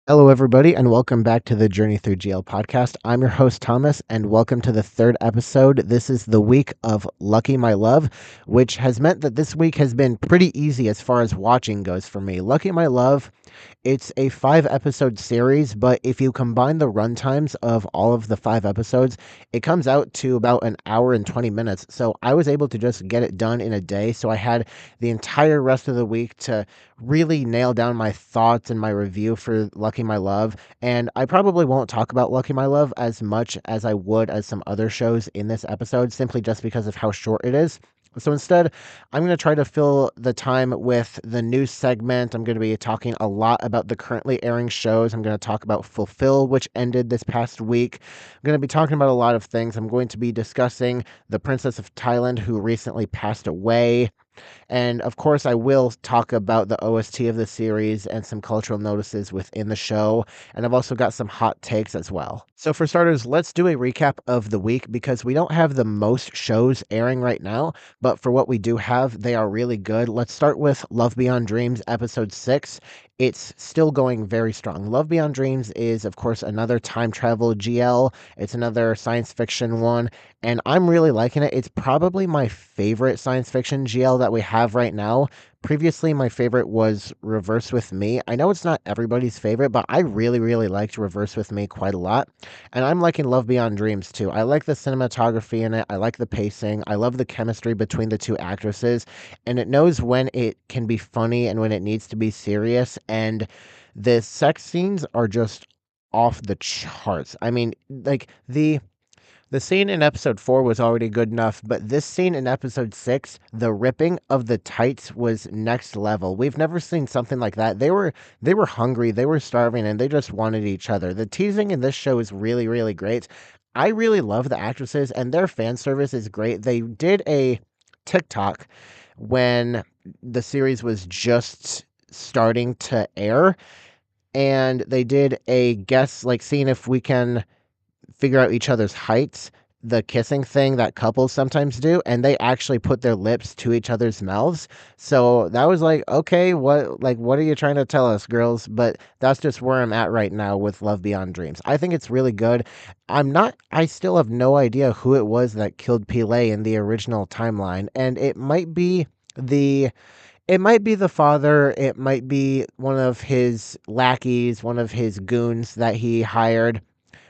Hello, everybody, and welcome back to the Journey Through GL podcast. I'm your host, Thomas, and welcome to the third episode. This is the week of Lucky My Love, which has meant that this week has been pretty easy as far as watching goes for me. Lucky My Love, it's a 5 episode series, but if you combine the runtimes of all of the 5 episodes, it comes out to about an hour and 20 minutes. So I was able to just get it done in a day. So I had the entire rest of the week to really nail down my thoughts and my review for Lucky My Love. And I probably won't talk about Lucky My Love as much as I would as some other shows in this episode, simply just because of how short it is. So instead, I'm going to try to fill the time with the news segment. I'm going to be talking a lot about the currently airing shows. I'm going to talk about Fulfill, which ended this past week. I'm going to be talking about a lot of things. I'm going to be discussing the Princess of Thailand, who recently passed away. And of course, I will talk about the OST of the series and some cultural notices within the show. And I've also got some hot takes as well. So, for starters, let's do a recap of the week because we don't have the most shows airing right now. But for what we do have, they are really good. Let's start with Love Beyond Dreams, episode 6. It's still going very strong. Love Beyond Dreams is, of course, another time travel GL. It's another science fiction one and I'm really liking it. It's probably my favorite science fiction GL that we have right now. Previously, my favorite was Reverse with Me. I know it's not everybody's favorite, but I really, really liked Reverse with Me quite a lot. And I'm liking Love Beyond Dreams too. I like the cinematography in it. I like the pacing. I love the chemistry between the two actresses. And it knows when it can be funny and when it needs to be serious. And the sex scenes are just off the charts. I mean, like the scene in episode 4 was already good enough, but this scene in episode 6, the ripping of the tights was next level. We've never seen something like that. They were hungry, they were starving, and they just wanted each other. The teasing in this show is really, really great. I really love the actresses, and their fan service is great. They did a TikTok when the series was just starting to air, and they did a guess, like seeing if we can figure out each other's heights, the kissing thing that couples sometimes do, and they actually put their lips to each other's mouths. So that was like, okay, what are you trying to tell us, girls? But that's just where I'm at right now with Love Beyond Dreams. I think it's really good. I still have no idea who it was that killed Pele in the original timeline, and the it might be the father, it might be one of his lackeys, one of his goons that he hired.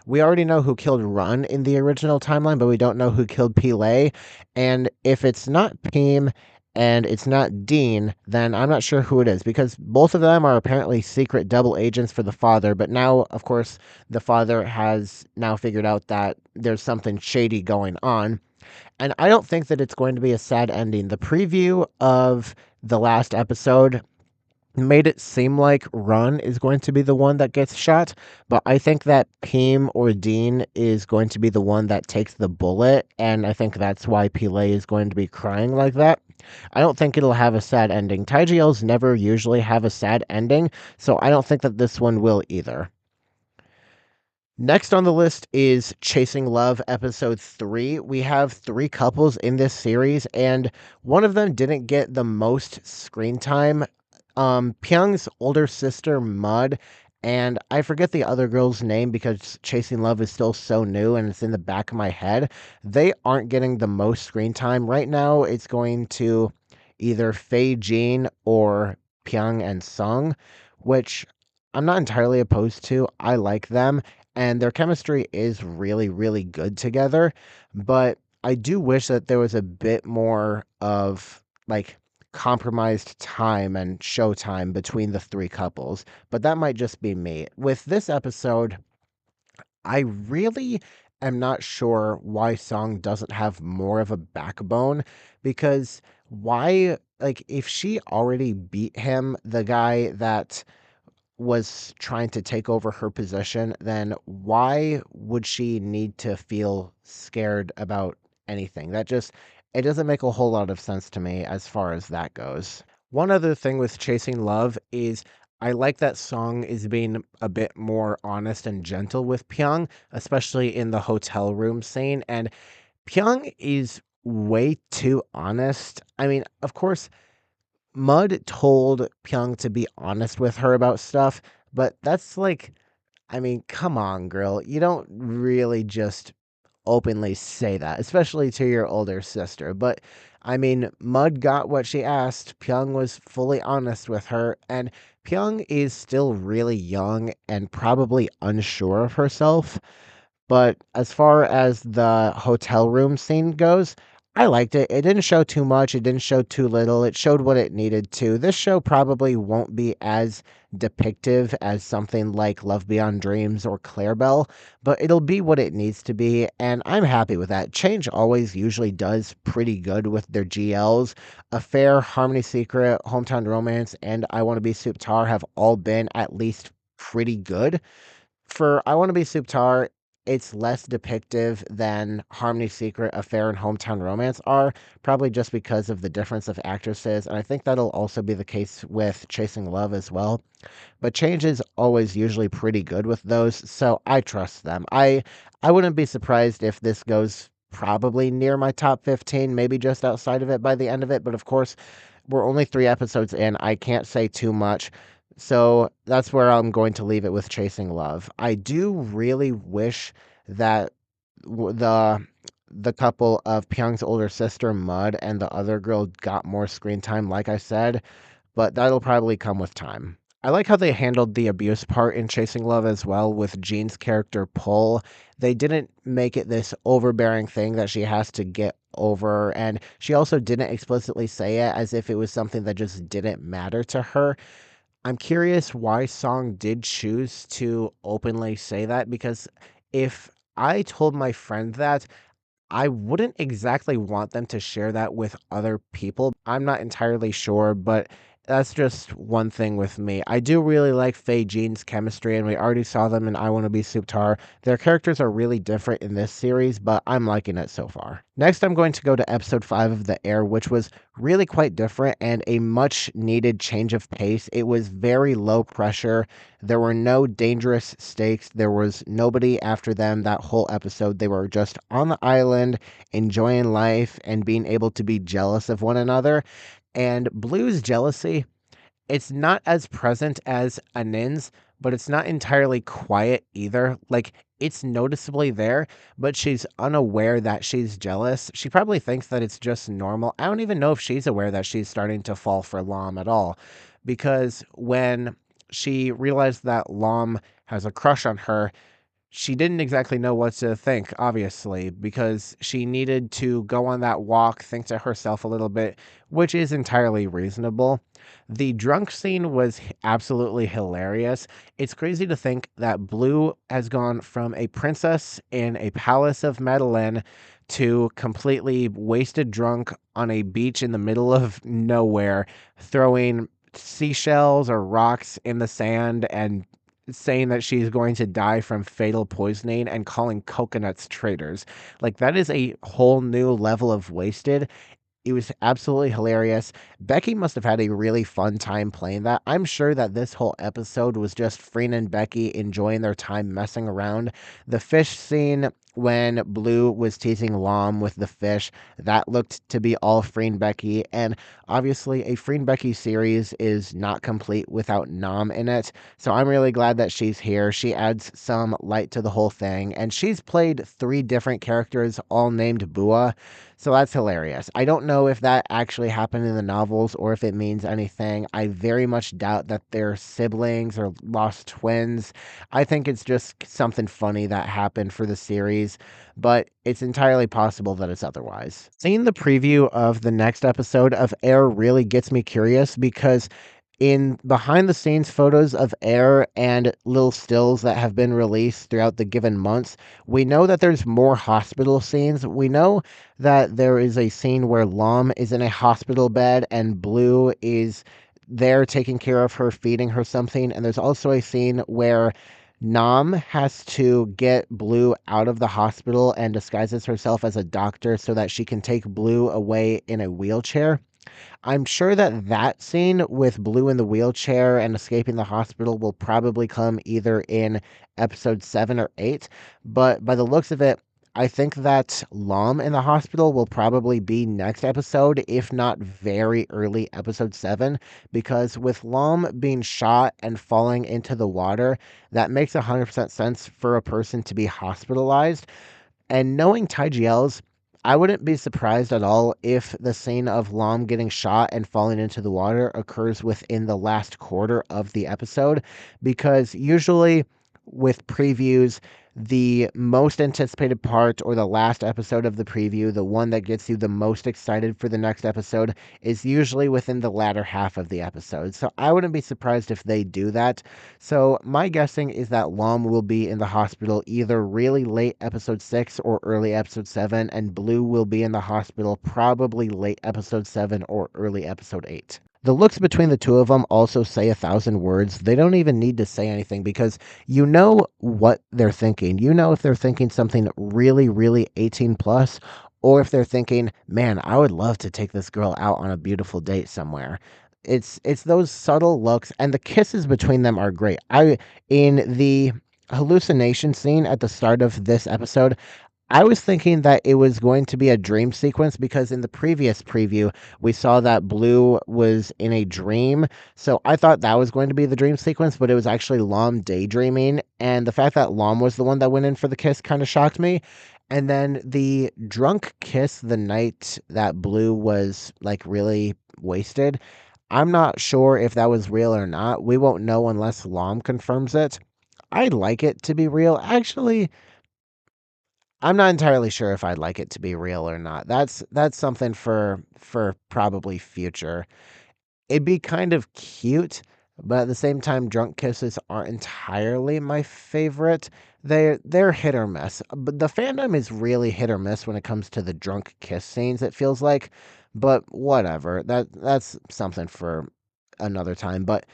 We already know who killed Run in the original timeline, but we don't know who killed Pele. And if it's not Peem and it's not Dean, then I'm not sure who it is because both of them are apparently secret double agents for the father. But now, of course, the father has now figured out that there's something shady going on. And I don't think that it's going to be a sad ending. The preview of the last episode made it seem like Run is going to be the one that gets shot, but I think that Peem or Dean is going to be the one that takes the bullet, and I think that's why Pele is going to be crying like that. I don't think it'll have a sad ending. TIGLs never usually have a sad ending, so I don't think that this one will either. Next on the list is Chasing Love episode 3. We have 3 couples in this series, and one of them didn't get the most screen time. Pyung's older sister, Mud, and I forget the other girl's name because Chasing Love is still so new and it's in the back of my head. They aren't getting the most screen time. Right now, it's going to either Fei Jin or Pyung and Sung, which I'm not entirely opposed to. I like them, and their chemistry is really, really good together. But I do wish that there was a bit more of like compromised time and showtime between the 3 couples, but that might just be me. With this episode, I really am not sure why Song doesn't have more of a backbone because why, like, if she already beat him, the guy that was trying to take over her position, then why would she need to feel scared about anything? It doesn't make a whole lot of sense to me as far as that goes. One other thing with Chasing Love is I like that Song is being a bit more honest and gentle with Pyong, especially in the hotel room scene. And Pyong is way too honest. I mean, of course, Mud told Pyong to be honest with her about stuff, But that's like, I mean, come on, girl. You don't really just openly say that, especially to your older sister. But I mean, Mud got what she asked. Pyong was fully honest with her, and Pyong is still really young and probably unsure of herself. But as far as the hotel room scene goes, I liked it. It didn't show too much, it didn't show too little. It showed what it needed to. This show probably won't be as depictive as something like Love Beyond Dreams or Clarabelle, but it'll be what it needs to be, and I'm happy with that. Change always usually does pretty good with their GLs. Affair, Harmony Secret, Hometown Romance, and I Want to Be Soup Tar have all been at least pretty good. For I Wanna Be Souptar, it's less depictive than Harmony Secret, Affair, and Hometown Romance are, probably just because of the difference of actresses, and I think that'll also be the case with Chasing Love as well. But Change is always usually pretty good with those, so I trust them. I wouldn't be surprised if this goes probably near my top 15, maybe just outside of it by the end of it, but of course, we're only 3 episodes in. I can't say too much. So that's where I'm going to leave it with Chasing Love. I do really wish that the couple of Pyong's older sister Mud and the other girl got more screen time, like I said, but that'll probably come with time. I like how they handled the abuse part in Chasing Love as well with Jean's character Pull. They didn't make it this overbearing thing that she has to get over, and she also didn't explicitly say it as if it was something that just didn't matter to her. I'm curious why Song did choose to openly say that, because if I told my friend that, I wouldn't exactly want them to share that with other people. I'm not entirely sure, but that's just one thing with me. I do really like Faye Jean's chemistry, and we already saw them in I Want to Be Souptar. Their characters are really different in this series, but I'm liking it so far. Next, I'm going to go to episode 5 of The Air, which was really quite different and a much needed change of pace. It was very low pressure. There were no dangerous stakes. There was nobody after them that whole episode. They were just on the island, enjoying life, and being able to be jealous of one another. And Blue's jealousy, it's not as present as Anin's, but it's not entirely quiet either. Like, it's noticeably there, but she's unaware that she's jealous. She probably thinks that it's just normal. I don't even know if she's aware that she's starting to fall for Lam at all, because when she realized that Lam has a crush on her, she didn't exactly know what to think, obviously, because she needed to go on that walk, think to herself a little bit, which is entirely reasonable. The drunk scene was absolutely hilarious. It's crazy to think that Blue has gone from a princess in a palace of Madeleine to completely wasted drunk on a beach in the middle of nowhere, throwing seashells or rocks in the sand and saying that she's going to die from fatal poisoning and calling coconuts traitors. Like, that is a whole new level of wasted. It was absolutely hilarious. Becky must have had a really fun time playing that. I'm sure that this whole episode was just Freen and Becky enjoying their time messing around. The fish scene when Blue was teasing Lom with the fish, that looked to be all Freen Becky. And obviously, a Freen Becky series is not complete without Nam in it. So I'm really glad that she's here. She adds some light to the whole thing. And she's played 3 different characters, all named Bua. So that's hilarious. I don't know if that actually happened in the novels or if it means anything. I very much doubt that they're siblings or lost twins. I think it's just something funny that happened for the series, but it's entirely possible that it's otherwise. Seeing the preview of the next episode of Air really gets me curious, because in behind the scenes photos of Air and little stills that have been released throughout the given months, we know that there's more hospital scenes. We know that there is a scene where Lom is in a hospital bed and Blue is there taking care of her, feeding her something. And there's also a scene where Nam has to get Blue out of the hospital and disguises herself as a doctor so that she can take Blue away in a wheelchair. I'm sure that that scene with Blue in the wheelchair and escaping the hospital will probably come either in episode 7 or 8, but by the looks of it, I think that Lom in the hospital will probably be next episode, if not very early episode 7, because with Lom being shot and falling into the water, that makes 100% sense for a person to be hospitalized. And knowing TGLs, I wouldn't be surprised at all if the scene of Lom getting shot and falling into the water occurs within the last quarter of the episode, because usually with previews, the most anticipated part or the last episode of the preview, the one that gets you the most excited for the next episode, is usually within the latter half of the episode. So I wouldn't be surprised if they do that. So my guessing is that Lom will be in the hospital either really late episode 6 or early episode 7, and Blue will be in the hospital probably late episode 7 or early episode 8. The looks between the two of them also say 1,000 words. They don't even need to say anything because you know what they're thinking. You know if they're thinking something really, really 18 plus, or if they're thinking, man, I would love to take this girl out on a beautiful date somewhere. It's those subtle looks, and the kisses between them are great. I In the hallucination scene at the start of this episode, I was thinking that it was going to be a dream sequence because in the previous preview, we saw that Blue was in a dream. So I thought that was going to be the dream sequence, but it was actually Lom daydreaming. And the fact that Lom was the one that went in for the kiss kind of shocked me. And then the drunk kiss the night that Blue was like really wasted. I'm not sure if that was real or not. We won't know unless Lom confirms it. I'd like it to be real. Actually, I'm not entirely sure if I'd like it to be real or not. That's something for probably future. It'd be kind of cute, but at the same time, drunk kisses aren't entirely my favorite. They're hit or miss. But the fandom is really hit or miss when it comes to the drunk kiss scenes, it feels like. But whatever. That's something for another time. But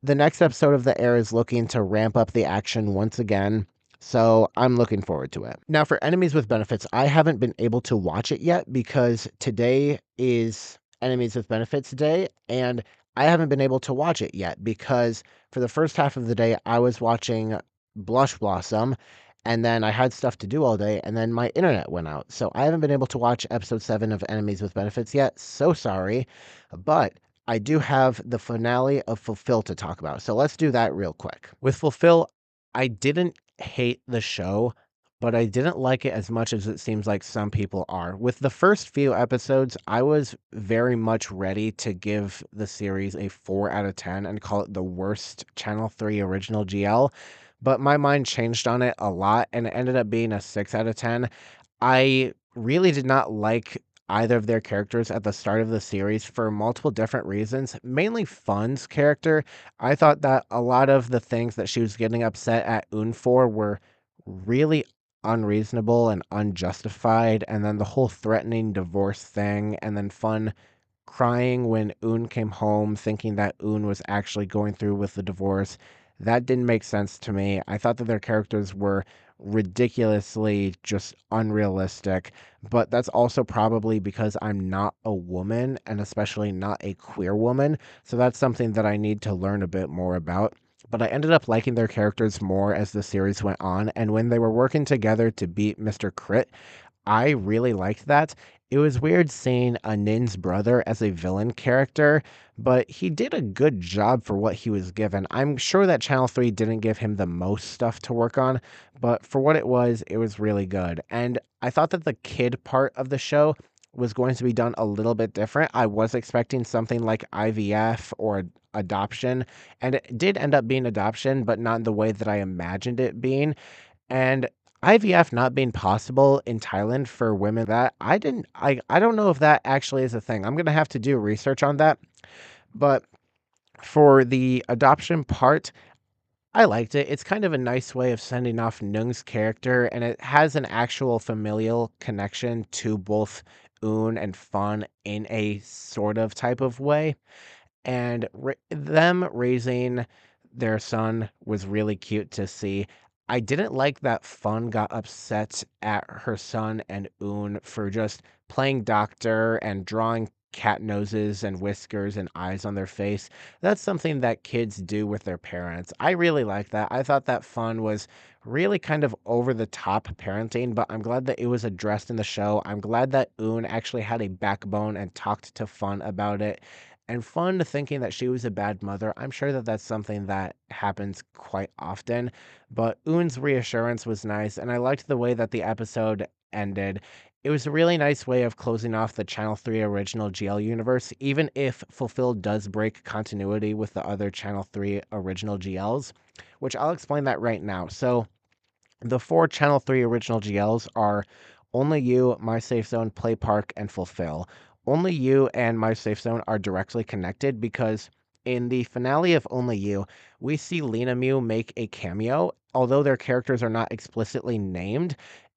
the next episode of The Air is looking to ramp up the action once again, so I'm looking forward to it. Now, for Enemies with Benefits, I haven't been able to watch it yet because today is Enemies with Benefits Day, and I haven't been able to watch it yet because for the first half of the day, I was watching Blush Blossom, and then I had stuff to do all day, and then my internet went out. So I haven't been able to watch episode 7 of Enemies with Benefits yet. So sorry. But I do have the finale of Fulfill to talk about. So let's do that real quick. With Fulfill, I didn't hate the show, but I didn't like it as much as it seems like some people are. With the first few episodes, I was very much ready to give the series a 4 out of 10 and call it the worst Channel 3 original GL, but my mind changed on it a lot and it ended up being a 6 out of 10. I really did not like either of their characters at the start of the series for multiple different reasons. Mainly Fun's character. I thought that a lot of the things that she was getting upset at Un for were really unreasonable and unjustified. And then the whole threatening divorce thing, and then Fun crying when Un came home thinking that Un was actually going through with the divorce. That didn't make sense to me. I thought that their characters were ridiculously just unrealistic, but that's also probably because I'm not a woman and especially not a queer woman. So that's something that I need to learn a bit more about. But I ended up liking their characters more as the series went on, and when they were working together to beat Mr. Crit, I really liked that. It was weird seeing a Nin's brother as a villain character, but he did a good job for what he was given. I'm sure that Channel 3 didn't give him the most stuff to work on, but for what it was really good. And I thought that the kid part of the show was going to be done a little bit different. I was expecting something like IVF or adoption, and it did end up being adoption, but not in the way that I imagined it being. And IVF not being possible in Thailand for women, that I don't know if that actually is a thing. I'm gonna have to do research on that. But for the adoption part, I liked it. It's kind of a nice way of sending off Nung's character, and it has an actual familial connection to both Un and Fun in a sort of type of way. And them raising their son was really cute to see. I didn't like that Fun got upset at her son and Un for just playing doctor and drawing cat noses and whiskers and eyes on their face. That's something that kids do with their parents. I really like that. I thought that fun was really kind of over the top parenting, but I'm glad that it was addressed in the show. I'm glad that Un actually had a backbone and talked to Fun about it. And Fun thinking that she was a bad mother, I'm sure that that's something that happens quite often. But Un's reassurance was nice, and I liked the way that the episode ended. It was a really nice way of closing off the Channel 3 original GL universe, even if Fulfilled does break continuity with the other Channel 3 original GLs, which I'll explain that right now. So, the four Channel 3 original GLs are Only You, My Safe Zone, Play Park, and Fulfill. Only You and My Safe Zone are directly connected because in the finale of Only You, we see Lena Mew make a cameo. Although their characters are not explicitly named,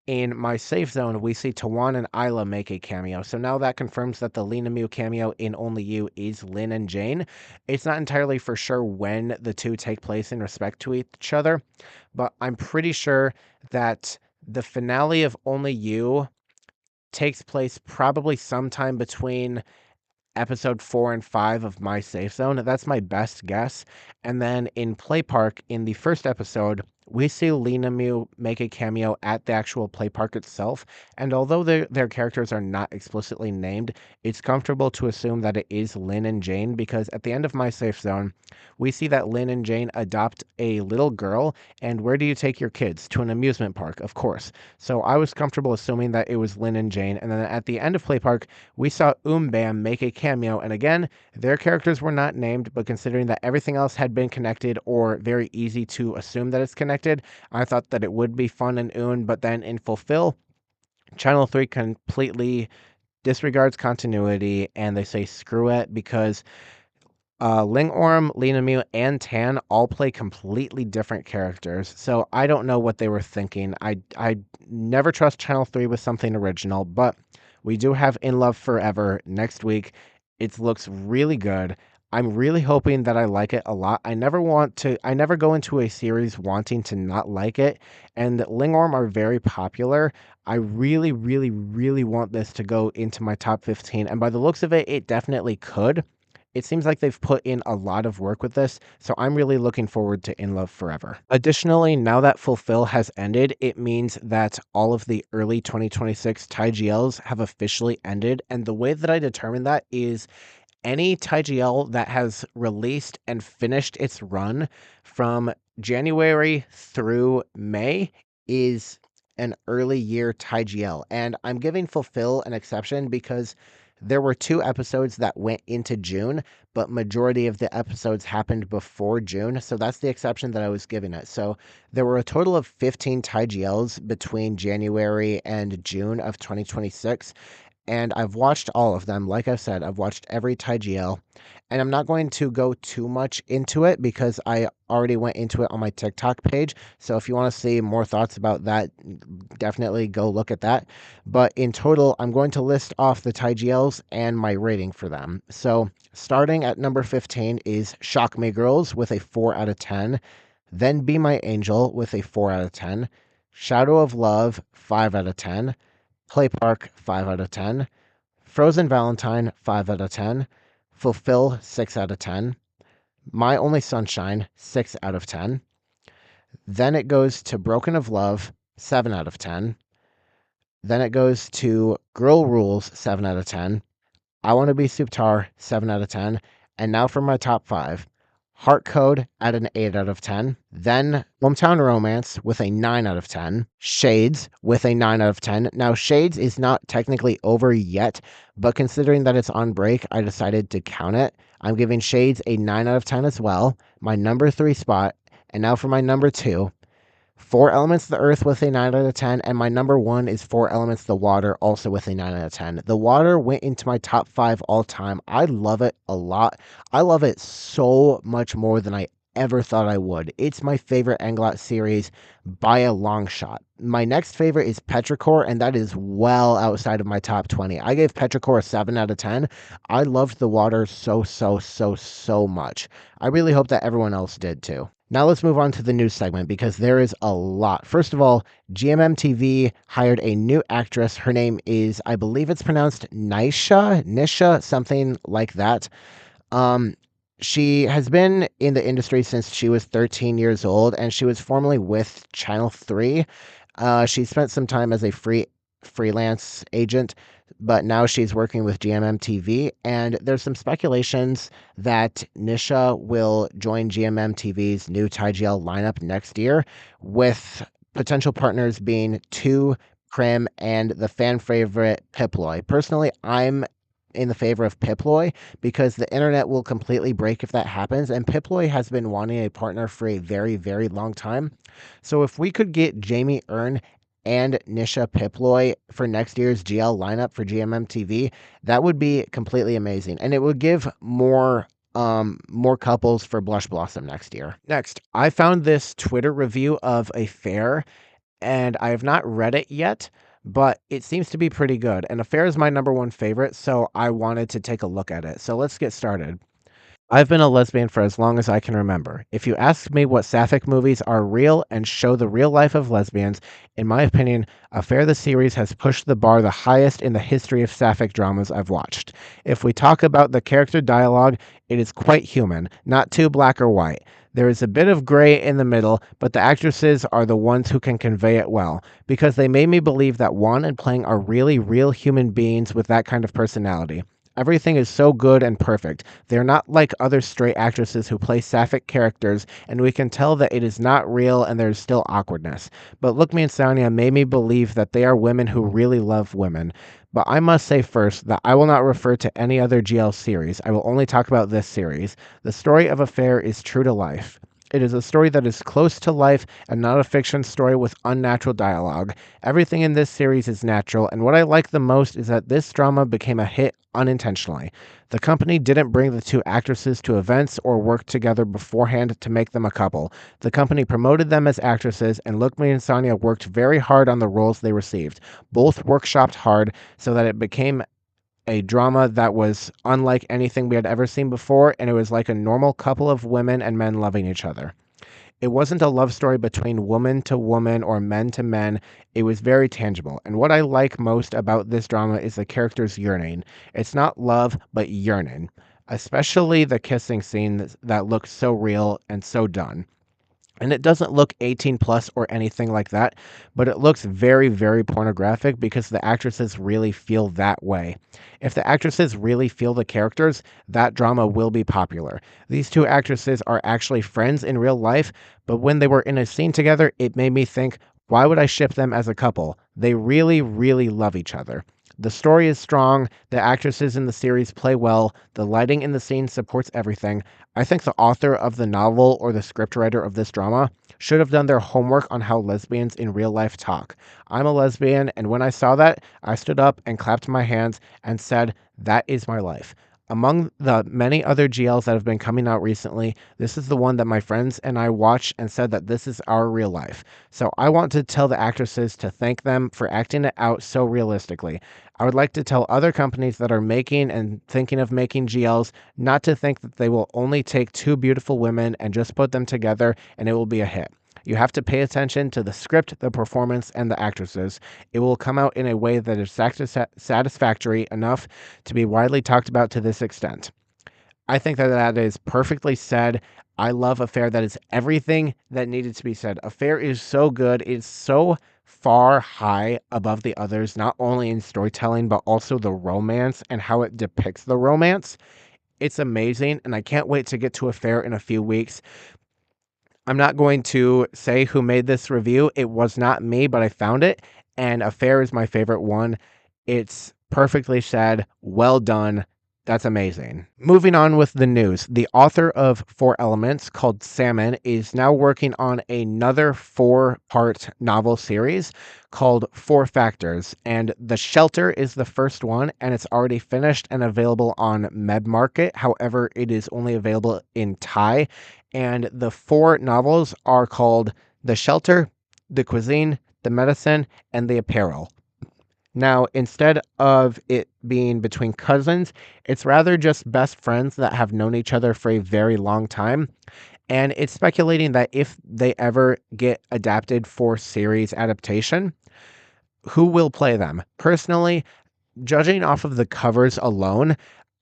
in My Safe Zone, we see Tawan and Isla make a cameo. So now that confirms that the Lena Mew cameo in Only You is Lynn and Jane. It's not entirely for sure when the two take place in respect to each other, but I'm pretty sure that the finale of Only You takes place probably sometime between episode 4 and 5 of My Safe Zone. That's my best guess. And then in Play Park, in the first episode, we see Lena Mew make a cameo at the actual play park itself. And although their characters are not explicitly named, it's comfortable to assume that it is Lynn and Jane because at the end of My Safe Zone, we see that Lynn and Jane adopt a little girl. And where do you take your kids? To an amusement park, of course. So I was comfortable assuming that it was Lynn and Jane. And then at the end of Play Park, we saw Bam make a cameo, and again, their characters were not named, but considering that everything else had been connected or very easy to assume that it's connected, I thought that it would be fun in Un, but then in Fulfill, Channel 3 completely disregards continuity and they say screw it because Ling Orm, Lena Mew, and Tan all play completely different characters, so I don't know what they were thinking. I never trust Channel 3 with something original, but we do have In Love Forever next week. It looks really good. I'm really hoping that I like it a lot. I never go into a series wanting to not like it, and Ling Orm are very popular. I really, really, really want this to go into my top 15, and by the looks of it, it definitely could. It seems like they've put in a lot of work with this, so I'm really looking forward to In Love Forever. Additionally, now that Fulfill has ended, it means that all of the early 2026 TIGLs have officially ended, and the way that I determine that is any TIGL that has released and finished its run from January through May is an early year TIGL. And I'm giving Fulfill an exception because there were 2 episodes that went into June, but majority of the episodes happened before June. So that's the exception that I was giving it. So there were a total of 15 TIGLs between January and June of 2026. And I've watched all of them. Like I said, I've watched every TIGL, and I'm not going to go too much into it because I already went into it on my TikTok page. So if you want to see more thoughts about that, definitely go look at that. But in total, I'm going to list off the TIGLs and my rating for them. So starting at number 15 is Shock Me Girls with a 4 out of 10. Then Be My Angel with a 4 out of 10. Shadow of Love, 5 out of 10. Play Park, 5 out of 10. Frozen Valentine, 5 out of 10. Fulfill, 6 out of 10. My Only Sunshine, 6 out of 10. Then it goes to Broken of Love, 7 out of 10. Then it goes to Girl Rules, 7 out of 10. I Want to Be Suptar, 7 out of 10. And now for my top 5. Heart Code at an 8 out of 10. Then Hometown Romance with a 9 out of 10. Shades with a 9 out of 10. Now, Shades is not technically over yet, but considering that it's on break, I decided to count it. I'm giving Shades a 9 out of 10 as well. My number 3 spot. And now for my number 2. Four Elements of the Earth with a 9 out of 10, and my number 1 is Four Elements of the Water, also with a 9 out of 10. The Water went into my top 5 all time. I love it a lot. I love it so much more than I ever thought I would. It's my favorite Anglot series by a long shot. My next favorite is Petrichor, and that is well outside of my top 20. I gave Petrichor a 7 out of 10. I loved The Water so much. I really hope that everyone else did too. Now let's move on to the news segment because there is a lot. First of all, GMMTV hired a new actress. Her name is, I believe it's pronounced Nisha, something like that. Um, she has been in the industry since she was 13 years old, and she was formerly with Channel 3. She spent some time as a freelance agent, but now she's working with GMM TV. And there's some speculations that Nisha will join GMM TV's new TIGL lineup next year, with potential partners being Tu, Krim, and the fan favorite Piploy. Personally, I'm in the favor of Piploy because the internet will completely break if that happens. And Piploy has been wanting a partner for a very, very long time. So if we could get Jamie Earn and Nisha Piploy for next year's GL lineup for GMM TV, that would be completely amazing. And it would give more couples for Blush Blossom next year. Next, I found this Twitter review of a fair, and I have not read it yet, but it seems to be pretty good. And Affair is my number one favorite, so I wanted to take a look at it. So let's get started. I've been a lesbian for as long as I can remember. If you ask me what sapphic movies are real and show the real life of lesbians, in my opinion, Affair the series has pushed the bar the highest in the history of sapphic dramas I've watched. If we talk about the character dialogue, it is quite human, not too black or white. There is a bit of gray in the middle, but the actresses are the ones who can convey it well, because they made me believe that Juan and Pling are really real human beings with that kind of personality. Everything is so good and perfect. They're not like other straight actresses who play sapphic characters, and we can tell that it is not real and there's still awkwardness. But Look Me and Sonia made me believe that they are women who really love women. But I must say first that I will not refer to any other GL series. I will only talk about this series. The story of Affair is true to life. It is a story that is close to life and not a fiction story with unnatural dialogue. Everything in this series is natural, and what I like the most is that this drama became a hit unintentionally. The company didn't bring the two actresses to events or work together beforehand to make them a couple. The company promoted them as actresses, and Look Me and Sonia worked very hard on the roles they received. Both workshopped hard so that it became a drama that was unlike anything we had ever seen before, and it was like a normal couple of women and men loving each other. It wasn't a love story between woman to woman or men to men. It was very tangible. And what I like most about this drama is the characters yearning. It's not love, but yearning. Especially the kissing scene that looks so real and so done. And it doesn't look 18 plus or anything like that, but it looks very, very pornographic because the actresses really feel that way. If the actresses really feel the characters, that drama will be popular. These two actresses are actually friends in real life, but when they were in a scene together, it made me think, why would I ship them as a couple? They really, really love each other. The story is strong, the actresses in the series play well, the lighting in the scene supports everything. I think the author of the novel or the scriptwriter of this drama should have done their homework on how lesbians in real life talk. I'm a lesbian, and when I saw that, I stood up and clapped my hands and said, that is my life. Among the many other GLs that have been coming out recently, this is the one that my friends and I watched and said that this is our real life. So I want to tell the actresses to thank them for acting it out so realistically. I would like to tell other companies that are making and thinking of making GLs not to think that they will only take two beautiful women and just put them together and it will be a hit. You have to pay attention to the script, the performance, and the actresses. It will come out in a way that is satisfactory enough to be widely talked about to this extent. I think that that is perfectly said. I love Affair. That is everything that needed to be said. Affair is so good. It's so far high above the others, not only in storytelling, but also the romance and how it depicts the romance. It's amazing, and I can't wait to get to Affair in a few weeks. I'm not going to say who made this review. It was not me, but I found it, and Affair is my favorite one. It's perfectly said, well done. That's amazing. Moving on with the news. The author of Four Elements, called Salmon, is now working on another 4-part novel series called Four Factors. And The Shelter is the first one, and it's already finished and available on MedMarket. However, it is only available in Thai. And the 4 novels are called The Shelter, The Cuisine, The Medicine, and The Apparel. Now, instead of it being between cousins, it's rather just best friends that have known each other for a very long time. and it's speculating that if they ever get adapted for series adaptation, who will play them? Personally, judging off of the covers alone,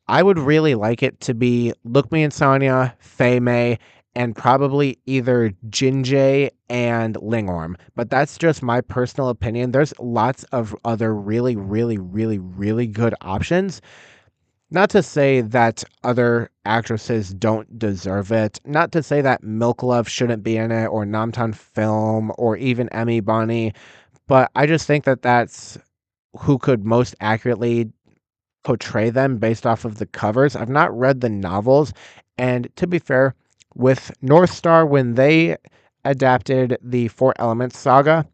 I would really like it to be Look Me Insania, Fei Mei, and probably either Jinjae and Lingorm. But that's just my personal opinion. There's lots of other really, really, really, really good options. Not to say that other actresses don't deserve it. Not to say that Milk Love shouldn't be in it, or Namtan Film, or even Emmy Bonnie. But I just think that that's who could most accurately portray them based off of the covers. I've not read the novels, and to be fair, with North Star, when they adapted the Four Elements saga,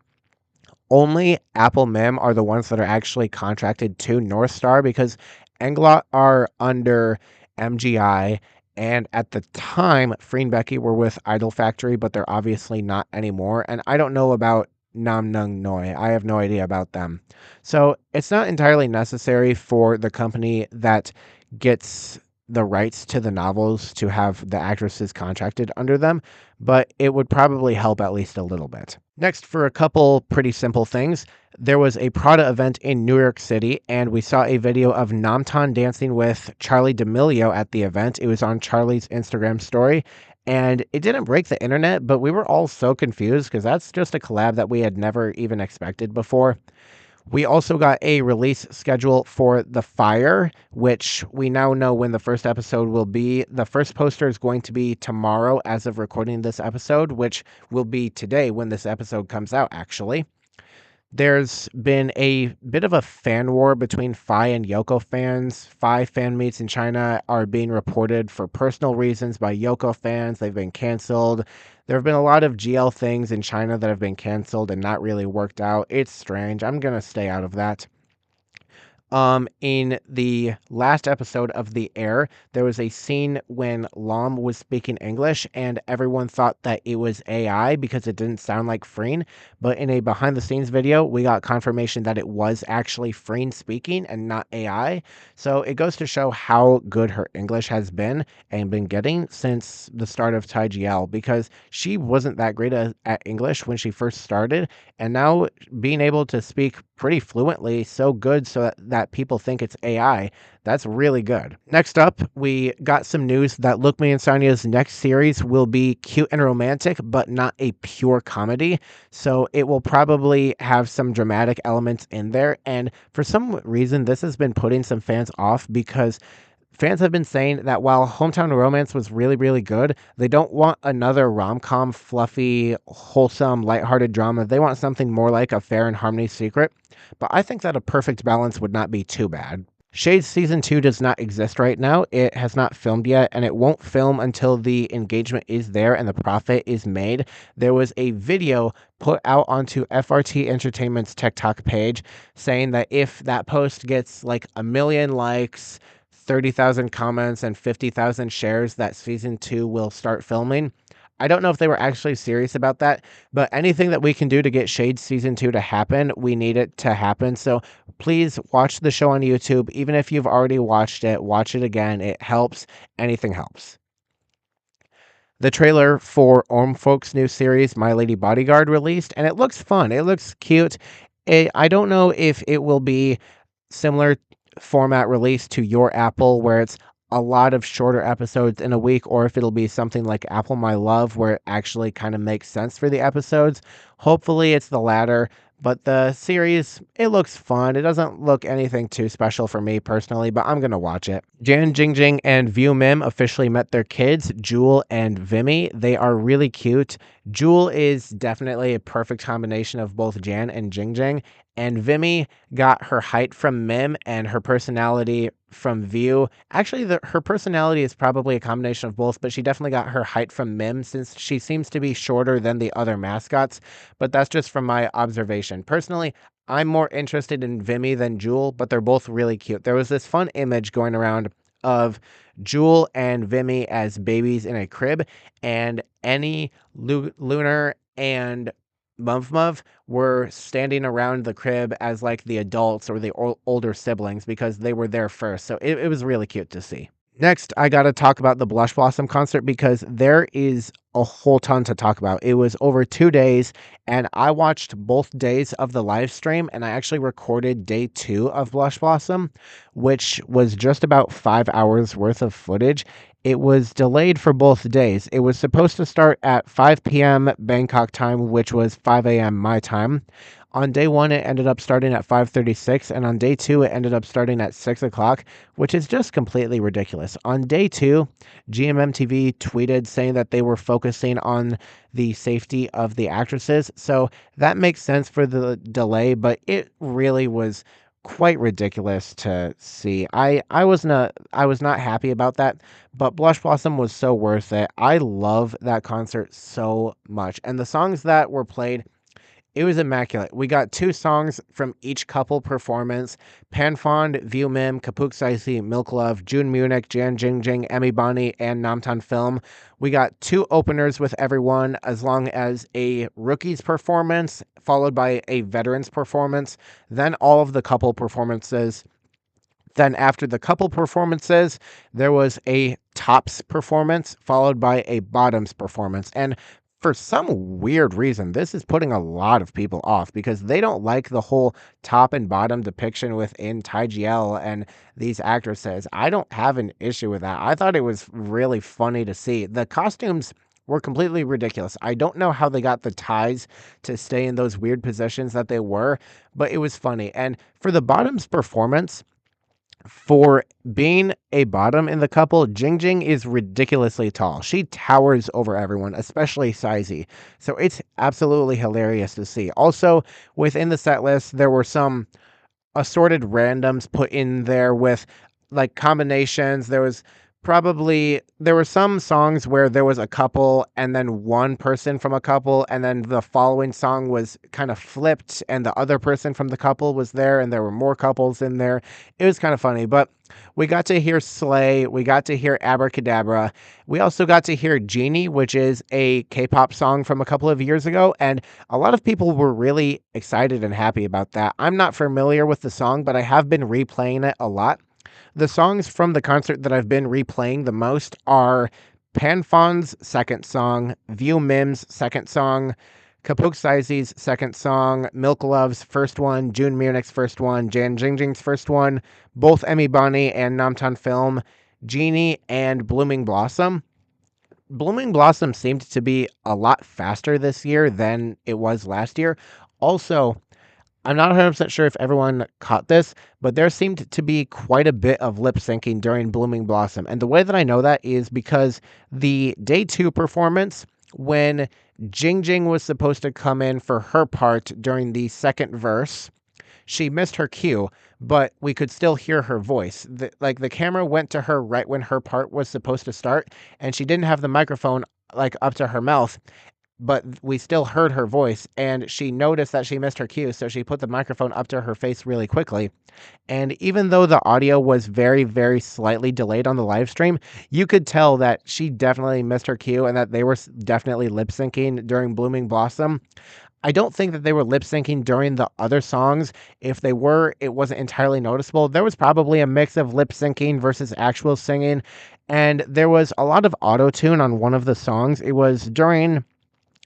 only Apple Mim are the ones that are actually contracted to North Star, because Englot are under MGI, and at the time, Free and Becky were with Idol Factory, but they're obviously not anymore. And I don't know about Nam Nung Noi. I have no idea about them. So it's not entirely necessary for the company that gets the rights to the novels to have the actresses contracted under them, but it would probably help at least a little bit. Next, for a couple pretty simple things, there was a Prada event in New York City, and we saw a video of Namtan dancing with Charlie D'Amelio at the event. It was on Charlie's Instagram story, and it didn't break the internet, but we were all so confused because that's just a collab that we had never even expected before. We also got a release schedule for The Fire, which we now know when the first episode will be. The first poster is going to be tomorrow as of recording this episode, which will be today when this episode comes out, actually. There's been a bit of a fan war between Phi and Yoko fans. Phi fan meets in China are being reported for personal reasons by Yoko fans. They've been canceled. There have been a lot of GL things in China that have been canceled and not really worked out. It's strange. I'm going to stay out of that. In the last episode of The Air, there was a scene when Lam was speaking English, and everyone thought that it was AI because it didn't sound like Freen. But in a behind the scenes video, we got confirmation that it was actually Freen speaking and not AI. So it goes to show how good her English has been and been getting since the start of Tai GL, because she wasn't that great at English when she first started, and now being able to speak pretty fluently, so good so that people think it's AI, that's really good. Next up, we got some news that Look Me Insania's next series will be cute and romantic, but not a pure comedy. So it will probably have some dramatic elements in there. And for some reason, this has been putting some fans off, because fans have been saying that while Hometown Romance was really, really good, they don't want another rom-com, fluffy, wholesome, lighthearted drama. They want something more like Affair and Harmony Secret. But I think that a perfect balance would not be too bad. Shades Season 2 does not exist right now. It has not filmed yet, and it won't film until the engagement is there and the profit is made. There was a video put out onto FRT Entertainment's TikTok page saying that if that post gets like 1 million likes, 30,000 comments, and 50,000 shares, that season 2 will start filming. I don't know if they were actually serious about that, but anything that we can do to get Shades season 2 to happen, we need it to happen. So please watch the show on YouTube. Even if you've already watched it, watch it again. It helps. Anything helps. The trailer for Folk's new series, My Lady Bodyguard, released, and it looks fun. It looks cute. I don't know if it will be similar format release to Your Apple, where it's a lot of shorter episodes in a week, or if it'll be something like Apple My Love, where it actually kind of makes sense for the episodes. Hopefully it's the latter, but the series, it looks fun. It doesn't look anything too special for me personally, but I'm gonna watch it. Jan Jingjing and View Mim officially met their kids, Jewel and Vimy. They are really cute. Jewel is definitely a perfect combination of both Jan and Jingjing, and Vimy got her height from Mim and her personality from View. Actually, her personality is probably a combination of both, but she definitely got her height from Mim, since she seems to be shorter than the other mascots, but that's just from my observation. Personally, I'm more interested in Vimy than Jewel, but they're both really cute. There was this fun image going around of Jewel and Vimy as babies in a crib, and Annie, Lunar, and Muv were standing around the crib as like the adults or the older siblings, because they were there first. So it was really cute to see. Next, I gotta talk about the Blush Blossom concert because there is a whole ton to talk about. It was over 2 days, and I watched both days of the live stream, and I actually recorded day 2 of Blush Blossom, which was just about 5 hours worth of footage. It was delayed for both days. It was supposed to start at 5 p.m. Bangkok time, which was 5 a.m. my time. On day 1, it ended up starting at 5:36, and on day 2, it ended up starting at 6 o'clock, which is just completely ridiculous. On day 2, GMMTV tweeted saying that they were focusing on the safety of the actresses. So that makes sense for the delay, but it really was quite ridiculous to see. I was not happy about that, but Blush Blossom was so worth it. I love that concert so much. And the songs that were played, it was immaculate. We got 2 songs from each couple performance: Panfond, View Mim, Kapuk Saisi, Milk Love, June Munich, Jan Jingjing, Emmy Bani, and Namtan Film. We got 2 openers with everyone, as long as a rookies performance, followed by a veterans performance, then all of the couple performances. Then after the couple performances, there was a tops performance followed by a bottoms performance. And for some weird reason, this is putting a lot of people off because they don't like the whole top and bottom depiction within TaiGL and these actresses. I don't have an issue with that. I thought it was really funny to see. The costumes were completely ridiculous. I don't know how they got the ties to stay in those weird positions that they were, but it was funny. And for the bottoms performance, for being a bottom in the couple, Jingjing is ridiculously tall. She towers over everyone, especially Saizi. So it's absolutely hilarious to see. Also, within the set list, there were some assorted randoms put in there with like combinations. There were some songs where there was a couple and then one person from a couple, and then the following song was kind of flipped and the other person from the couple was there, and there were more couples in there. It was kind of funny, but we got to hear Slay, we got to hear Abracadabra. We also got to hear Genie, which is a K-pop song from a couple of years ago, and a lot of people were really excited and happy about that. I'm not familiar with the song, but I have been replaying it a lot. The songs from the concert that I've been replaying the most are Panfon's second song, View Mim's second song, Kapuk Saisi's second song, Milk Love's first one, June Munich's first one, Jan Jingjing's first one, both Emmy Bani and Namtan Film, Genie, and Blooming Blossom. Blooming Blossom seemed to be a lot faster this year than it was last year. Also, I'm not 100% sure if everyone caught this, but there seemed to be quite a bit of lip syncing during Blooming Blossom. And the way that I know that is because the day 2 performance, when Jingjing was supposed to come in for her part during the second verse, she missed her cue, but we could still hear her voice. The camera went to her right when her part was supposed to start, and she didn't have the microphone like up to her mouth, but we still heard her voice, and she noticed that she missed her cue, so she put the microphone up to her face really quickly. And even though the audio was very, very slightly delayed on the live stream, you could tell that she definitely missed her cue and that they were definitely lip syncing during Blooming Blossom. I don't think that they were lip syncing during the other songs. If they were, it wasn't entirely noticeable. There was probably a mix of lip syncing versus actual singing, and there was a lot of auto tune on one of the songs. It was during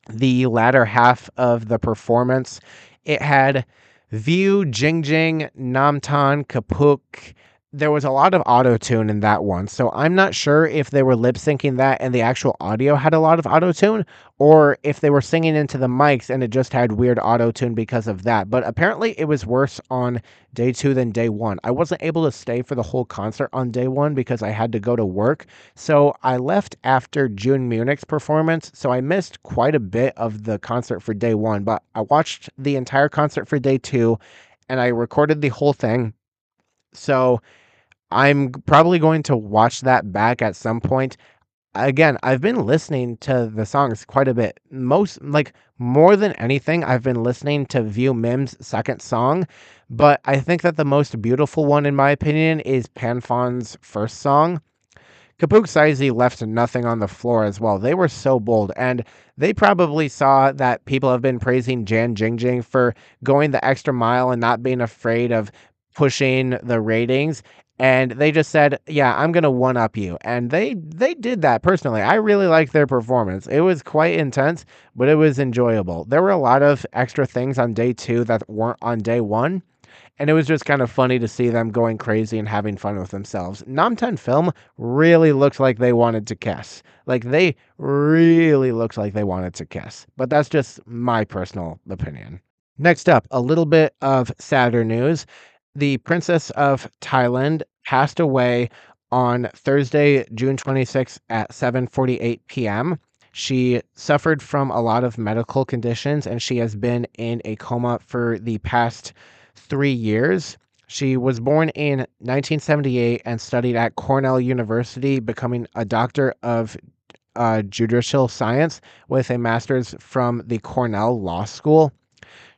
the latter half of the performance. It had View, Jingjing, Namtan, Kapuk. There was a lot of auto tune in that one, so I'm not sure if they were lip syncing that and the actual audio had a lot of auto tune, or if they were singing into the mics and it just had weird auto tune because of that. But apparently, it was worse on day 2 than day 1. I wasn't able to stay for the whole concert on day 1 because I had to go to work, so I left after June Munich's performance, so I missed quite a bit of the concert for day 1, but I watched the entire concert for day 2 and I recorded the whole thing. So I'm probably going to watch that back at some point. Again, I've been listening to the songs quite a bit. More than anything, I've been listening to View Mim's second song, but I think that the most beautiful one, in my opinion, is Panfon's first song. Kapuk Saizi left nothing on the floor as well. They were so bold, and they probably saw that people have been praising Jan Jingjing for going the extra mile and not being afraid of pushing the ratings. and they just said, "Yeah, I'm gonna one up you," and they did that personally. I really liked their performance. It was quite intense, but it was enjoyable. There were a lot of extra things on day 2 that weren't on day 1, and it was just kind of funny to see them going crazy and having fun with themselves. Namtan Film really looked like they wanted to kiss. Like, they really looked like they wanted to kiss. But that's just my personal opinion. Next up, a little bit of sadder news. The Princess of Thailand passed away on Thursday, June 26th at 7:48 p.m. She suffered from a lot of medical conditions and she has been in a coma for the past 3 years. She was born in 1978 and studied at Cornell University, becoming a doctor of judicial science with a master's from the Cornell Law School.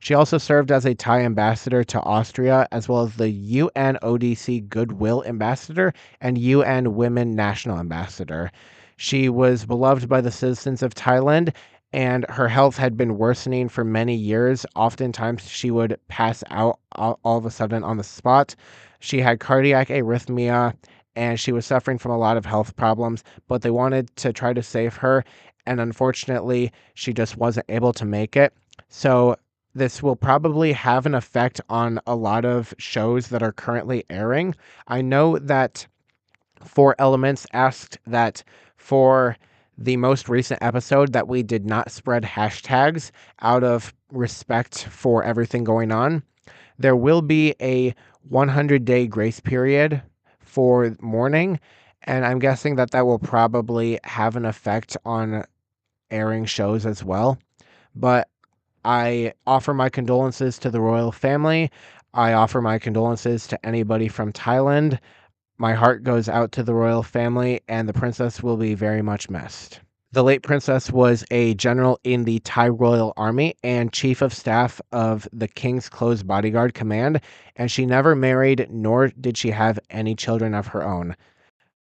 She also served as a Thai ambassador to Austria, as well as the UNODC Goodwill Ambassador and UN Women National Ambassador. She was beloved by the citizens of Thailand, and her health had been worsening for many years. Oftentimes, she would pass out all of a sudden on the spot. She had cardiac arrhythmia, and she was suffering from a lot of health problems, but they wanted to try to save her, and unfortunately, she just wasn't able to make it. So, this will probably have an effect on a lot of shows that are currently airing. I know that 4 Elements asked that for the most recent episode that we did not spread hashtags out of respect for everything going on. There will be a 100-day grace period for mourning, and I'm guessing that that will probably have an effect on airing shows as well. But I offer my condolences to the royal family. I offer my condolences to anybody from Thailand. My heart goes out to the royal family, and the princess will be very much missed. The late princess was a general in the Thai Royal Army and chief of staff of the King's Close Bodyguard Command, and she never married nor did she have any children of her own.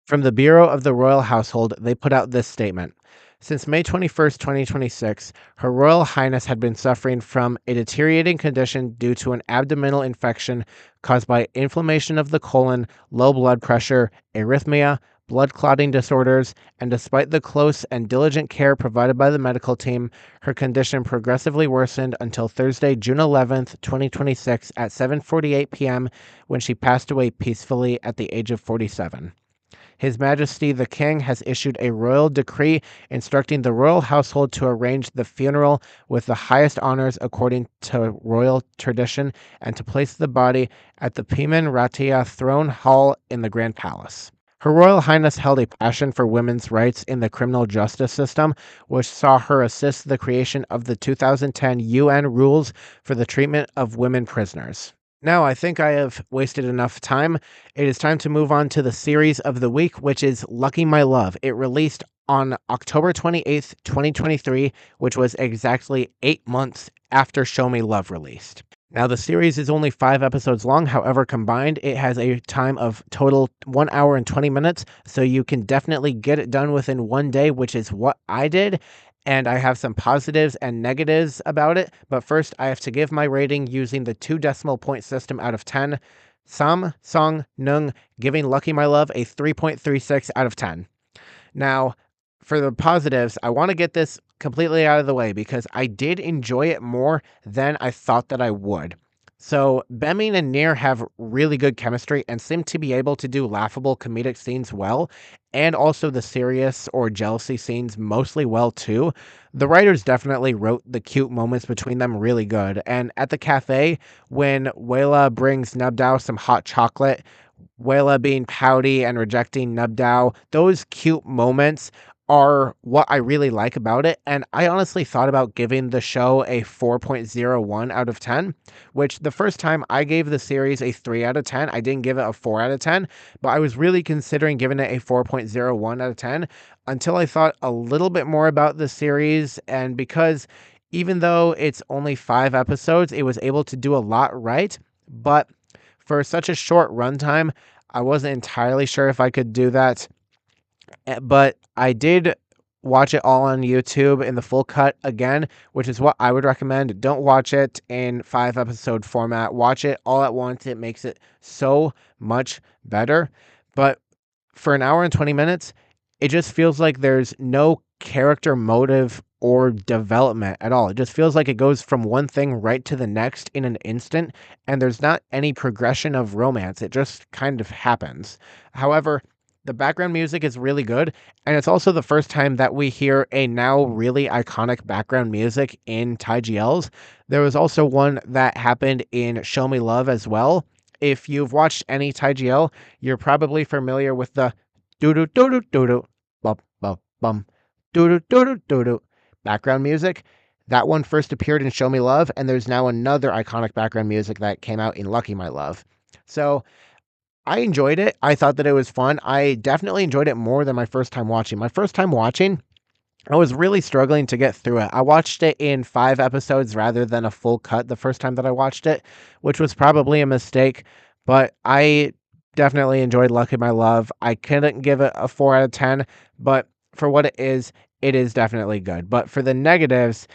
From the Bureau of the Royal Household, they put out this statement. Since May 21st, 2026, Her Royal Highness had been suffering from a deteriorating condition due to an abdominal infection caused by inflammation of the colon, low blood pressure, arrhythmia, blood clotting disorders, and despite the close and diligent care provided by the medical team, her condition progressively worsened until Thursday, June 11th, 2026 at 7:48 p.m. when she passed away peacefully at the age of 47. His Majesty the King has issued a royal decree instructing the royal household to arrange the funeral with the highest honors according to royal tradition and to place the body at the Piman Ratia Throne Hall in the Grand Palace. Her Royal Highness held a passion for women's rights in the criminal justice system, which saw her assist the creation of the 2010 UN rules for the treatment of women prisoners. Now, I think I have wasted enough time. It is time to move on to the series of the week, which is Lucky My Love. It released on October 28th, 2023, which was exactly 8 months after Show Me Love released. Now, the series is only 5 episodes long. However, combined, it has a time of total 1 hour and 20 minutes. So you can definitely get it done within one day, which is what I did. And I have some positives and negatives about it. But first, I have to give my rating using the 2 decimal point system out of 10. Sam Song Nung, giving Lucky My Love a 3.36 out of 10. Now, for the positives, I want to get this completely out of the way because I did enjoy it more than I thought that I would. So, Bemin and Near have really good chemistry and seem to be able to do laughable comedic scenes well, and also the serious or jealousy scenes mostly well too. The writers definitely wrote the cute moments between them really good. And at the cafe, when Wayla brings Nubdao some hot chocolate, Wayla being pouty and rejecting Nubdao, those cute moments are what I really like about it. And I honestly thought about giving the show a 4.01 out of 10, which the first time I gave the series a 3 out of 10, I didn't give it a 4 out of 10, but I was really considering giving it a 4.01 out of 10 until I thought a little bit more about the series. And because even though it's only 5 episodes, it was able to do a lot right. But for such a short runtime, I wasn't entirely sure if I could do that. But I did watch it all on YouTube in the full cut again, which is what I would recommend. Don't watch it in 5 episode format. Watch it all at once. It makes it so much better. But for an hour and 20 minutes, it just feels like there's no character motive or development at all. It just feels like it goes from one thing right to the next in an instant, and there's not any progression of romance. It just kind of happens. However, the background music is really good, and it's also the first time that we hear a now really iconic background music in TIGLs. There was also one that happened in Show Me Love as well. If you've watched any TIGL, you're probably familiar with the doo doo doo doo doo doo bum bum bum doo doo doo doo doo doo background music. That one first appeared in Show Me Love, and there's now another iconic background music that came out in Lucky My Love. So I enjoyed it. I thought that it was fun. I definitely enjoyed it more than my first time watching. My first time watching, I was really struggling to get through it. I watched it in 5 episodes rather than a full cut the first time that I watched it, which was probably a mistake, but I definitely enjoyed Lucky My Love. I couldn't give it a 4 out of 10, but for what it is definitely good. But for the negatives,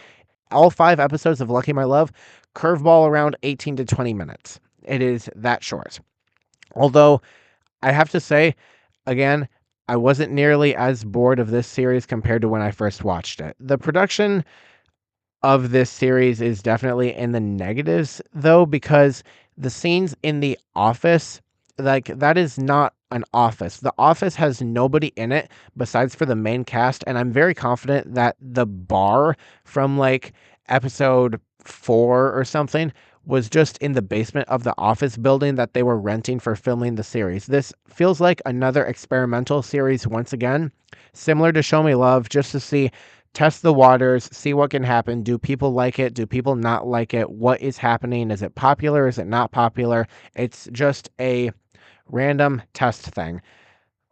all 5 episodes of Lucky My Love curveball around 18 to 20 minutes. It is that short. Although I have to say, again, I wasn't nearly as bored of this series compared to when I first watched it. The production of this series is definitely in the negatives, though, because the scenes in the office, like, that is not an office. The office has nobody in it besides for the main cast, and I'm very confident that the bar from, like, episode 4 or something was just in the basement of the office building that they were renting for filming the series. This feels like another experimental series once again, similar to Show Me Love, just to see test the waters, see what can happen. Do people like it? Do people not like it? What is happening? Is it popular? Is it not popular? It's just a random test thing.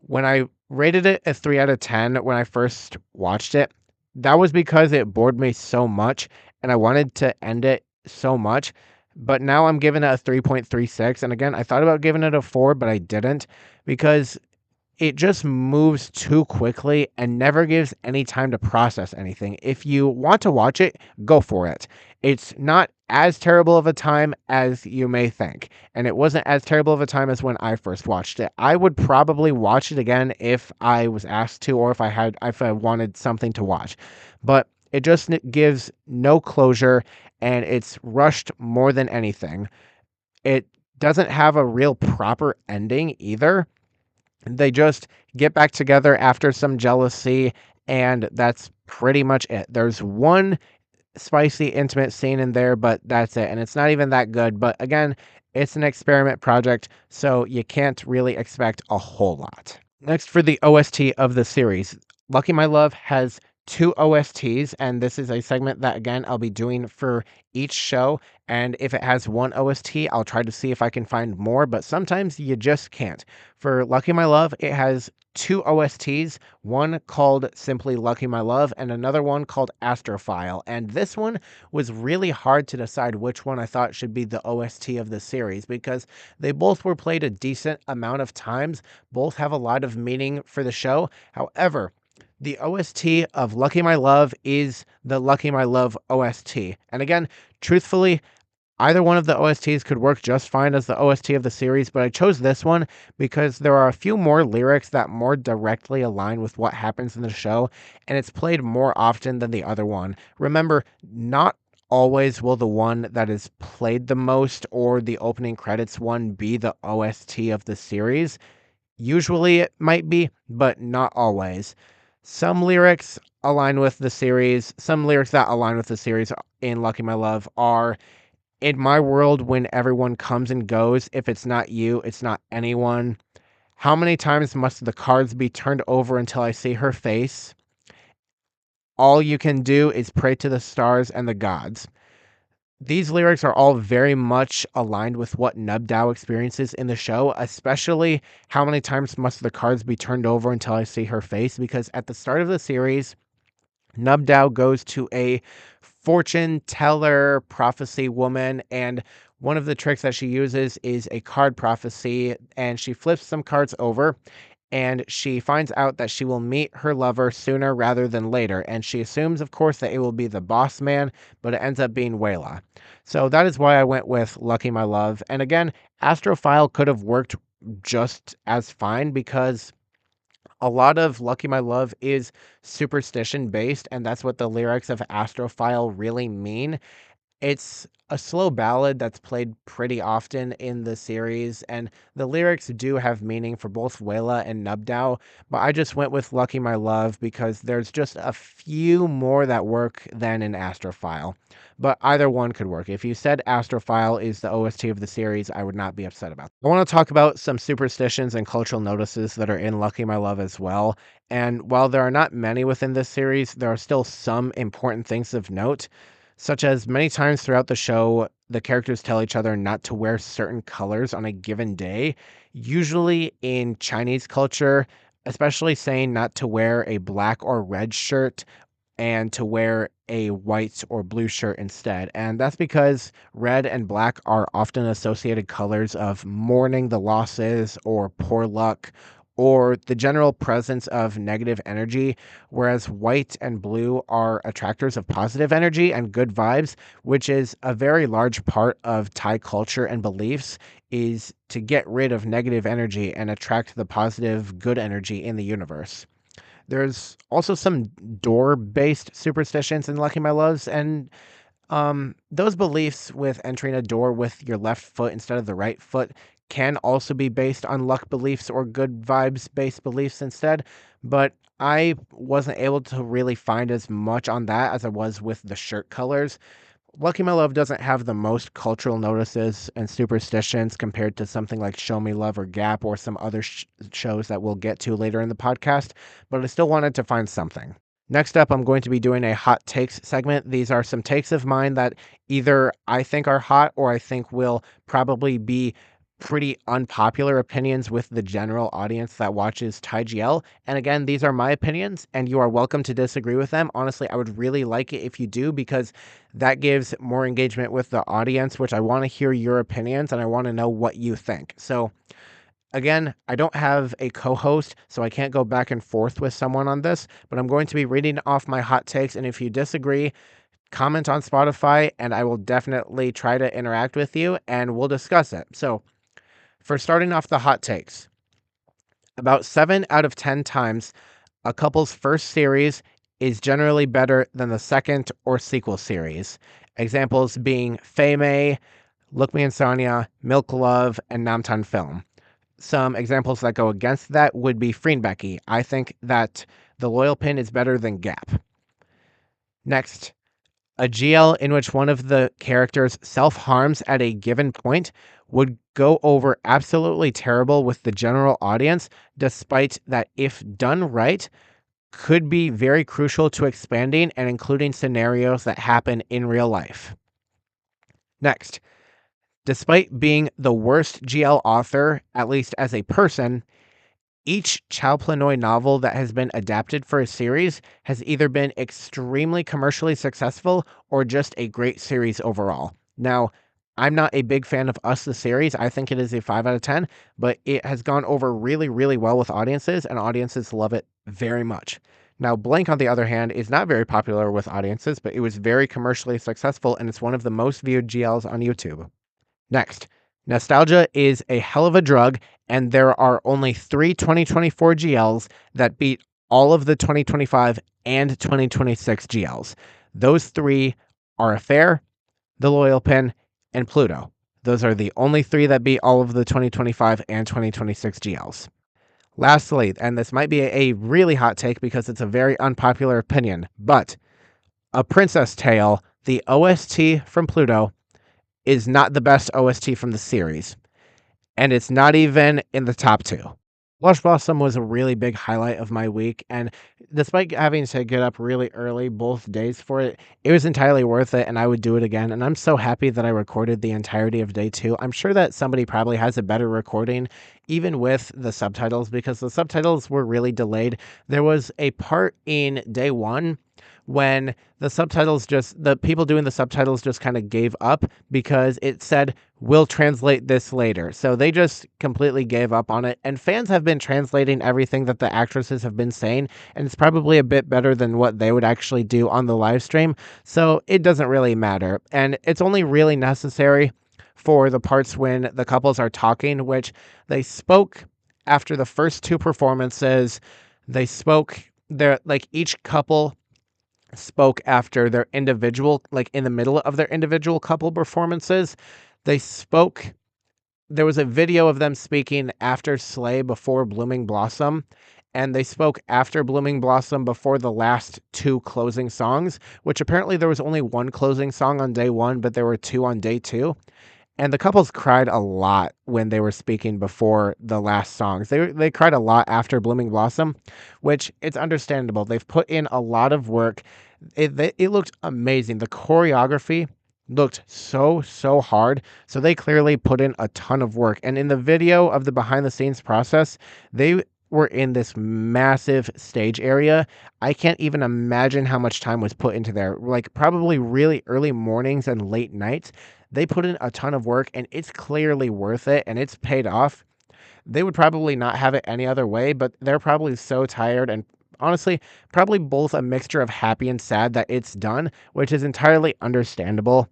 When I rated it a 3 out of 10 when I first watched it, that was because it bored me so much and I wanted to end it so much. But now I'm giving it a 3.36. And again, I thought about giving it a 4, but I didn't because it just moves too quickly and never gives any time to process anything. If you want to watch it, go for it. It's not as terrible of a time as you may think, and it wasn't as terrible of a time as when I first watched it. I would probably watch it again if I was asked to, or if I wanted something to watch. But it just gives no closure, and it's rushed more than anything. It doesn't have a real proper ending either. They just get back together after some jealousy, and that's pretty much it. There's one spicy, intimate scene in there, but that's it. And it's not even that good. But again, it's an experiment project, so you can't really expect a whole lot. Next, for the OST of the series, Lucky My Love has 2 OSTs, and this is a segment that, again, I'll be doing for each show. And if it has one OST, I'll try to see if I can find more, but sometimes you just can't. For Lucky My Love, it has 2 OSTs, one called simply Lucky My Love and another one called Astrophile. And this one was really hard to decide which one I thought should be the OST of the series because they both were played a decent amount of times, both have a lot of meaning for the show. However, the OST of Lucky My Love is the Lucky My Love OST. And again, truthfully, either one of the OSTs could work just fine as the OST of the series, but I chose this one because there are a few more lyrics that more directly align with what happens in the show, and it's played more often than the other one. Remember, not always will the one that is played the most or the opening credits one be the OST of the series. Usually it might be, but not always. Some lyrics align with the series. Some lyrics that align with the series in Lucky My Love are, "In my world, when everyone comes and goes, if it's not you, it's not anyone. How many times must the cards be turned over until I see her face? All you can do is pray to the stars and the gods." These lyrics are all very much aligned with what Nubdao experiences in the show, especially "How many times must the cards be turned over until I see her face?" Because at the start of the series, Nubdao goes to a fortune teller prophecy woman, and one of the tricks that she uses is a card prophecy, and she flips some cards over. and she finds out that she will meet her lover sooner rather than later, and she assumes, of course, that it will be the boss man, but it ends up being Wayla. So that is why I went with Lucky My Love. And again, Astrophile could have worked just as fine because a lot of Lucky My Love is superstition based, and that's what the lyrics of Astrophile really mean. It's a slow ballad that's played pretty often in the series, and the lyrics do have meaning for both Wayla and Nubdao, but I just went with Lucky My Love because there's just a few more that work than in Astrophile. But either one could work. If you said Astrophile is the OST of the series, I would not be upset about it. I want to talk about some superstitions and cultural notices that are in Lucky My Love as well. And while there are not many within this series, there are still some important things of note, such as many times throughout the show, the characters tell each other not to wear certain colors on a given day. Usually in Chinese culture, especially saying not to wear a black or red shirt and to wear a white or blue shirt instead. And that's because red and black are often associated colors of mourning the losses or poor luck or the general presence of negative energy, whereas white and blue are attractors of positive energy and good vibes, which is a very large part of Thai culture and beliefs, is to get rid of negative energy and attract the positive good energy in the universe. There's also some door-based superstitions in Lucky My Loves, and those beliefs with entering a door with your left foot instead of the right foot can also be based on luck beliefs or good vibes based beliefs instead. But I wasn't able to really find as much on that as I was with the shirt colors. Lucky My Love doesn't have the most cultural notices and superstitions compared to something like Show Me Love or Gap or some other shows that we'll get to later in the podcast, but I still wanted to find something. Next up, I'm going to be doing a hot takes segment. These are some takes of mine that either I think are hot or I think will probably be pretty unpopular opinions with the general audience that watches TaiGL. And again, these are my opinions, and you are welcome to disagree with them. Honestly, I would really like it if you do, because that gives more engagement with the audience, which I want to hear your opinions and I want to know what you think. So, again, I don't have a co host, so I can't go back and forth with someone on this, but I'm going to be reading off my hot takes. And if you disagree, comment on Spotify and I will definitely try to interact with you and we'll discuss it. So, for starting off the hot takes, about 7 out of 10 times, a couple's first series is generally better than the second or sequel series. Examples being Fei Mei, Look Me and Sonia, Milk Love, and Namtan Film. Some examples that go against that would be Free and Becky. I think that The Loyal Pin is better than Gap. Next, a GL in which one of the characters self-harms at a given point would go over absolutely terrible with the general audience, despite that, if done right, could be very crucial to expanding and including scenarios that happen in real life. Next, despite being the worst GL author, at least as a person, each Chao Planoy novel that has been adapted for a series has either been extremely commercially successful or just a great series overall. Now, I'm not a big fan of Us, the series. I think it is a 5 out of 10, but it has gone over really, really well with audiences, and audiences love it very much. Now, Blank, on the other hand, is not very popular with audiences, but it was very commercially successful, and it's one of the most viewed GLs on YouTube. Next, nostalgia is a hell of a drug, and there are only 3 2024 GLs that beat all of the 2025 and 2026 GLs. Those 3 are Affair, The Loyal Pin, and Pluto. Those are the only 3 that beat all of the 2025 and 2026 GLs. Lastly, and this might be a really hot take because it's a very unpopular opinion, but A Princess Tale, the OST from Pluto, is not the best OST from the series, and it's not even in the top 2. Blush Blossom was a really big highlight of my week, and despite having to get up really early both days for it, it was entirely worth it, and I would do it again, and I'm so happy that I recorded the entirety of day 2. I'm sure that somebody probably has a better recording, even with the subtitles, because the subtitles were really delayed. There was a part in day 1 when the people doing the subtitles just kind of gave up because it said, "We'll translate this later." So they just completely gave up on it. And fans have been translating everything that the actresses have been saying, and it's probably a bit better than what they would actually do on the live stream. So it doesn't really matter. And it's only really necessary for the parts when the couples are talking, which they spoke after the first two performances. They spoke their, like, each couple spoke after their individual, like in the middle of their individual couple performances. They spoke, there was a video of them speaking after Slay before Blooming Blossom, and they spoke after Blooming Blossom before the last two closing songs, which apparently there was only one closing song on day one, but there were two on day two. And the couples cried a lot when they were speaking before the last songs. They cried a lot after Blooming Blossom, which it's understandable. They've put in a lot of work. It looked amazing. The choreography looked so hard. So they clearly put in a ton of work. And in the video of the behind the scenes process, they were in this massive stage area. I can't even imagine how much time was put into there. Like probably really early mornings and late nights. They put in a ton of work and it's clearly worth it and it's paid off. They would probably not have it any other way, but they're probably so tired and honestly, probably both a mixture of happy and sad that it's done, which is entirely understandable.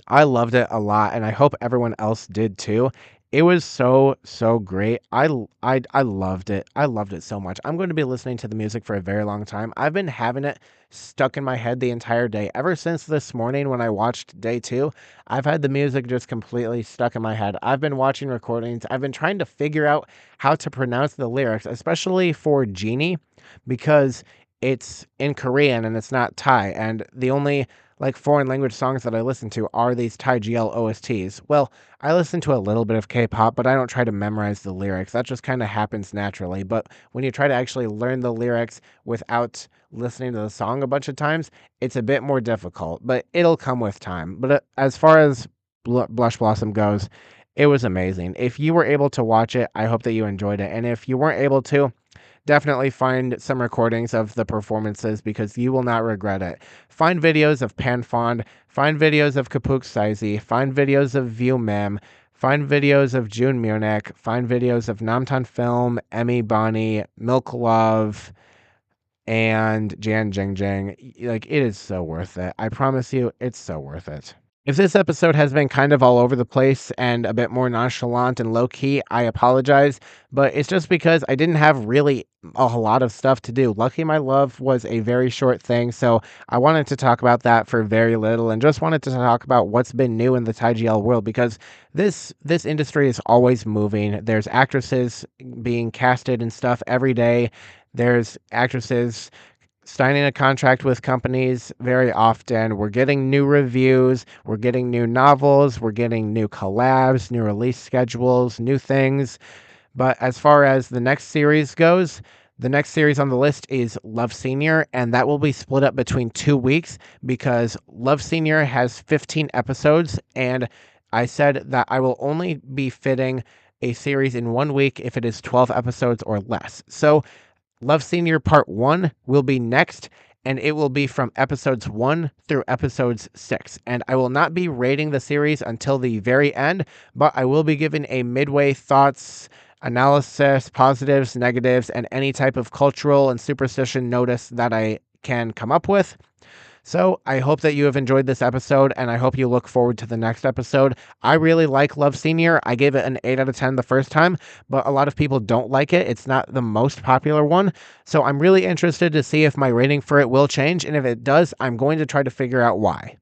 I loved it a lot, and I hope everyone else did too. It was so great. I loved it. I loved it so much. I'm going to be listening to the music for a very long time. I've been having it stuck in my head the entire day. Ever since this morning when I watched day two, I've had the music just completely stuck in my head. I've been watching recordings. I've been trying to figure out how to pronounce the lyrics, especially for Genie, because it's in Korean and it's not Thai. And the only like foreign language songs that I listen to are these Thai GL OSTs. Well, I listen to a little bit of K-pop, but I don't try to memorize the lyrics. That just kind of happens naturally. But when you try to actually learn the lyrics without listening to the song a bunch of times, it's a bit more difficult, but it'll come with time. But as far as Blush Blossom goes, it was amazing. If you were able to watch it, I hope that you enjoyed it. And if you weren't able to, definitely find some recordings of the performances because you will not regret it. Find videos of Panfond, find videos of Kapuk Saizi, find videos of View Mem, find videos of June Munich, find videos of Namtan Film, Emmy Bonnie, Milk Love, and Jan Jingjing. Like, it is so worth it. I promise you, it's so worth it. If this episode has been kind of all over the place and a bit more nonchalant and low key, I apologize, but it's just because I didn't have really a lot of stuff to do. Lucky My Love was a very short thing, so I wanted to talk about that for very little and just wanted to talk about what's been new in the Thai GL world because this industry is always moving. There's actresses being casted and stuff every day. There's actresses signing a contract with companies very often. We're getting new reviews, we're getting new novels, we're getting new collabs, new release schedules, new things. But as far as the next series goes, the next series on the list is Love Senior, and that will be split up between 2 weeks because Love Senior has 15 episodes, and I said that I will only be fitting a series in 1 week if it is 12 episodes or less. So Love Senior Part 1 will be next, and it will be from episodes 1 through episodes 6. And I will not be rating the series until the very end, but I will be giving a midway thoughts, analysis, positives, negatives, and any type of cultural and superstition notice that I can come up with. So I hope that you have enjoyed this episode, and I hope you look forward to the next episode. I really like Love Senior. I gave it an 8 out of 10 the first time, but a lot of people don't like it. It's not the most popular one. So I'm really interested to see if my rating for it will change, and if it does, I'm going to try to figure out why.